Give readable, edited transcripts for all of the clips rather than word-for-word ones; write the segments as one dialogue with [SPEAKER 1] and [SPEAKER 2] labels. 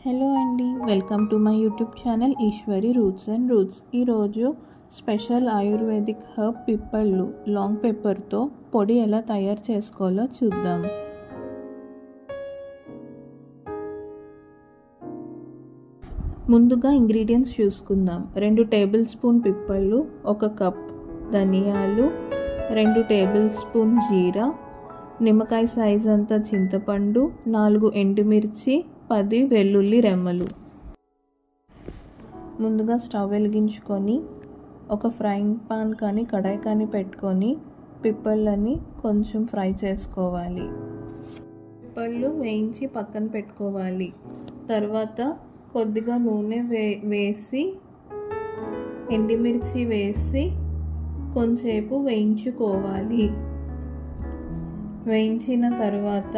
[SPEAKER 1] Hello అండి, welcome to my YouTube channel Eshwari Roots and Roots. ఈరోజు special ayurvedic herb పిప్పళ్ళు long పెప్పర్తో పొడి ఎలా తయారు చేసుకోవాలో చూద్దాం. ముందుగా ఇంగ్రీడియంట్స్ చూసుకుందాం. 2 టేబుల్ స్పూన్ పిప్పళ్ళు, 1 కప్ ధనియాలు, 2 టేబుల్ స్పూన్ జీరా, నిమ్మకాయ సైజ్ అంత చింతపండు, 4 ఎండుమిర్చి, 10 వెల్లుల్లి రెమ్మలు. ముందుగా స్టవ్ వెలిగించుకొని ఒక ఫ్రైయింగ్ పాన్ కానీ కడాయి కానీ పెట్టుకొని పిప్పళ్ళని కొంచెం ఫ్రై చేసుకోవాలి. పిప్పళ్ళు వేయించి పక్కన పెట్టుకోవాలి. తర్వాత కొద్దిగా నూనె వేసి ఎండుమిర్చి వేసి కొంచెంసేపు వేయించుకోవాలి. వేయించిన తర్వాత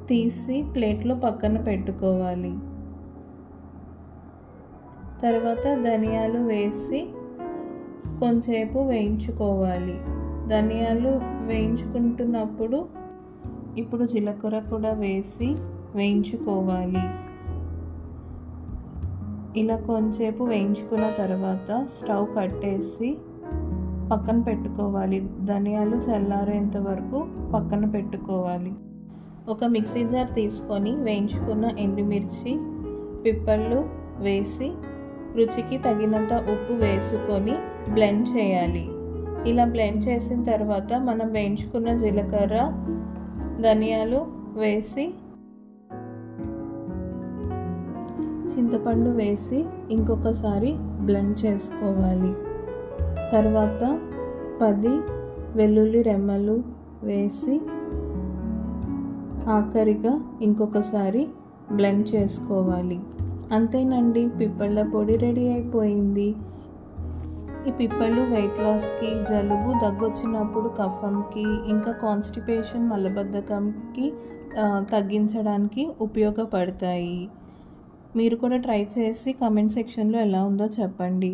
[SPEAKER 1] తీసి ప్లేట్లో పక్కన పెట్టుకోవాలి. తర్వాత ధనియాలు వేసి కొంచెంసేపు వేయించుకోవాలి. ధనియాలు వేయించుకుంటున్నప్పుడు ఇప్పుడు జీలకర్ర కూడా వేసి వేయించుకోవాలి. ఇలా కొంచెంసేపు వేయించుకున్న తర్వాత స్టవ్ కట్టేసి పక్కన పెట్టుకోవాలి. ధనియాలు చల్లారేంత వరకు పక్కన పెట్టుకోవాలి. ఒక మిక్సీ జార్ తీసుకొని వేయించుకున్న ఎండుమిర్చి, పిప్పళ్ళు వేసి రుచికి తగినంత ఉప్పు వేసుకొని బ్లెండ్ చేయాలి. ఇలా బ్లెండ్ చేసిన తర్వాత మనం వేయించుకున్న జీలకర్ర, ధనియాలు వేసి చింతపండు వేసి ఇంకొకసారి బ్లెండ్ చేసుకోవాలి. తర్వాత 10 వెల్లుల్లి రెమ్మలు వేసి ఆఖరిగా ఇంకొకసారి బ్లెండ్ చేసుకోవాలి. అంతేనండి, పిప్పళ్ళ పొడి రెడీ అయిపోయింది. ఈ పిప్పళ్ళు వెయిట్ లాస్కి, జలుబు, దగ్గొచ్చినప్పుడు కఫంకి, ఇంకా కాన్స్టిపేషన్ మలబద్ధకంకి తగ్గించడానికి ఉపయోగపడతాయి. మీరు కూడా ట్రై చేసి కామెంట్ సెక్షన్లో ఎలా ఉందో చెప్పండి.